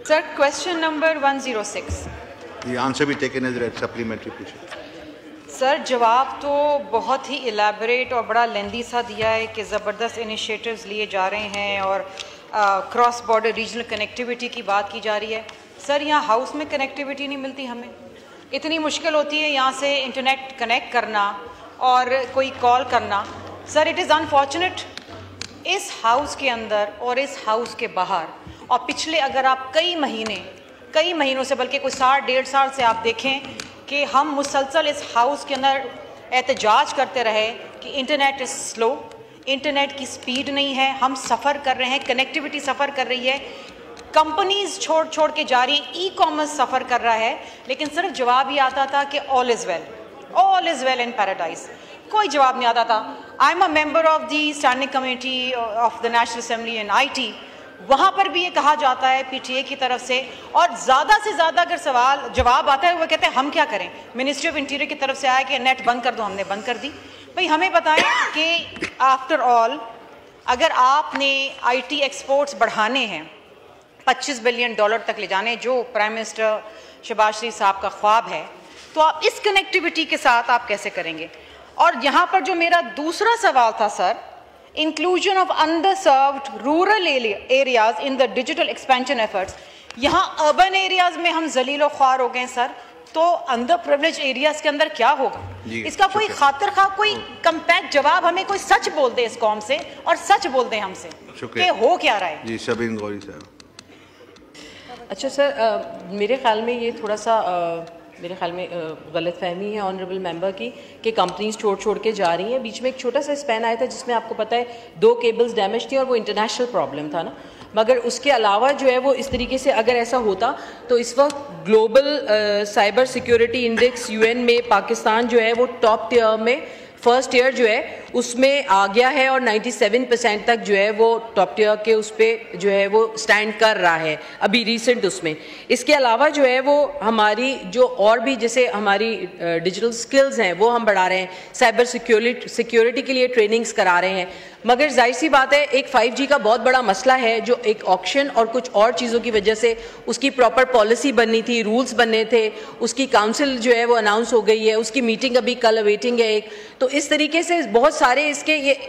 Sir, question number 106. The answer be taken as read. Supplementary पूछे. Sir जवाब तो बहुत ही इलेबोरेट और बड़ा लेंदी सा दिया है कि ज़बरदस्त इनिशिएटिव्स लिए जा रहे हैं और क्रॉस बॉर्डर रीजनल कनेक्टिविटी की बात की जा रही है. सर यहाँ हाउस में कनेक्टिविटी नहीं मिलती हमें. इतनी मुश्किल होती है यहाँ से इंटरनेट कनेक्ट करना और कोई कॉल करना. सर इट इज़ अनफॉर्चुनेट इस हाउस के अंदर और इस हाउस के बाहर और पिछले अगर आप कई महीनों से बल्कि कोई 1.5 साल से आप देखें कि हम मुसलसल इस हाउस के अंदर एहतजाज करते रहे कि इंटरनेट इज़ स्लो, इंटरनेट की स्पीड नहीं है, हम सफ़र कर रहे हैं, कनेक्टिविटी सफ़र कर रही है, कंपनीज छोड़ के जा रही, ई कॉमर्स सफ़र कर रहा है. लेकिन सिर्फ जवाब ये आता था कि all is well in paradise. कोई जवाब नहीं आता था. I am a member of the standing committee of the national assembly in IT. वहाँ पर भी ये कहा जाता है PTA की तरफ से और ज़्यादा से ज़्यादा अगर सवाल जवाब आता है वो कहते हैं हम क्या करें. मिनिस्ट्री ऑफ इंटीरियर की तरफ से आया कि नेट बंद कर दो, हमने बंद कर दी. भाई हमें बताएं कि आफ्टर ऑल अगर आपने IT एक्सपोर्ट्स बढ़ाने हैं, $25 बिलियन तक ले जाने जो प्राइम मिनिस्टर शहबाज शरीफ साहब का ख्वाब है, तो आप इस कनेक्टिविटी के साथ आप कैसे करेंगे. और यहाँ पर जो मेरा दूसरा सवाल था sir, inclusion of underserved rural areas in the digital expansion efforts. यहाँ अर्बन एरियाज में हम जलील ख्वार हो गए सर, तो अंडर प्रिविलेज एरियाज के अंदर क्या होगा. इसका कोई खातिर खा कोई कम्पैक्ट जवाब हमें कोई सच बोल दे इस कौम से और सच बोल दे हमसे कि हो क्या रहा है. जी शबीन गौरी साहब. अच्छा सर, मेरे ख्याल में ये थोड़ा सा गलत फहमी है ऑनरेबल मेंबर की कि कंपनीज छोड़ के जा रही हैं. बीच में एक छोटा सा स्पैन आया था जिसमें आपको पता है 2 केबल्स डैमेज थी और वो इंटरनेशनल प्रॉब्लम था ना. मगर उसके अलावा जो है वो इस तरीके से अगर ऐसा होता तो इस वक्त global cyber security index UN में पाकिस्तान जो है वो टॉप टियर में फर्स्ट ईयर जो है उसमें आ गया है और 97% तक जो है वो टॉप टियर के उस पर जो है वो स्टैंड कर रहा है अभी रिसेंट उसमें. इसके अलावा जो है वो हमारी जो और भी जैसे हमारी डिजिटल स्किल्स हैं वो हम बढ़ा रहे हैं, साइबर सिक्योरिटी के लिए ट्रेनिंग्स करा रहे हैं. मगर जाहिर सी बात है एक 5G का बहुत बड़ा मसला है जो एक ऑक्शन और कुछ और चीज़ों की वजह से उसकी प्रॉपर पॉलिसी बननी थी, रूल्स बनने थे, उसकी काउंसिल जो है वो अनाउंस हो गई है, उसकी मीटिंग अभी कल अवेटिंग है एक. तो इस तरीके से बहुत सारे इसके ये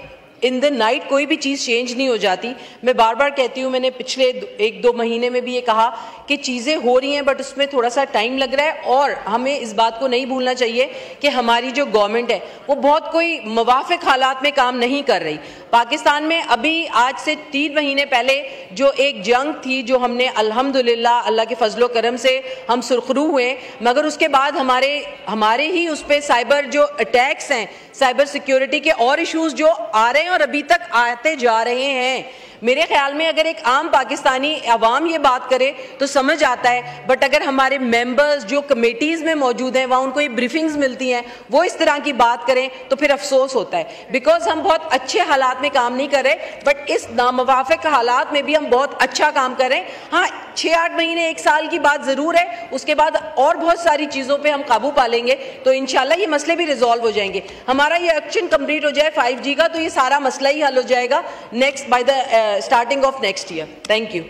इन द नाइट कोई भी चीज़ चेंज नहीं हो जाती. मैं बार बार कहती हूँ, मैंने पिछले 1-2 महीने में भी ये कहा कि चीज़ें हो रही हैं बट उसमें थोड़ा सा टाइम लग रहा है. और हमें इस बात को नहीं भूलना चाहिए कि हमारी जो गवर्नमेंट है वो बहुत कोई मुवाफिक हालात में काम नहीं कर रही. पाकिस्तान में अभी आज से 3 महीने पहले जो एक जंग थी जो हमने अल्हम्दुलिल्लाह अल्लाह के फजलो करम से हम सुरखरू हुए, मगर उसके बाद हमारे ही उस पर साइबर जो अटैक्स हैं, साइबर सिक्योरिटी के और इश्यूज जो आ रहे हैं और अभी तक आते जा रहे हैं. मेरे ख्याल में अगर एक आम पाकिस्तानी अवाम ये बात करे तो समझ आता है. बट अगर हमारे मेंबर्स जो कमेटीज़ में मौजूद हैं वहाँ उनको ये ब्रीफिंग्स मिलती हैं, वो इस तरह की बात करें तो फिर अफसोस होता है. बिकॉज हम बहुत अच्छे हालात में काम नहीं कर रहे बट इस नामुवाफिक हालात में भी हम बहुत अच्छा काम कर रहे हैं. हाँ 6-8 महीने 1 साल की बात ज़रूर है, उसके बाद और बहुत सारी चीज़ों पर हम काबू पा लेंगे तो इंशाल्लाह ये मसले भी रिजॉल्व हो जाएंगे. हमारा ये एक्शन कंप्लीट हो जाए 5G का तो ये सारा मसला ही हल हो जाएगा next by the starting of next year. Thank you.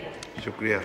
शुक्रिया.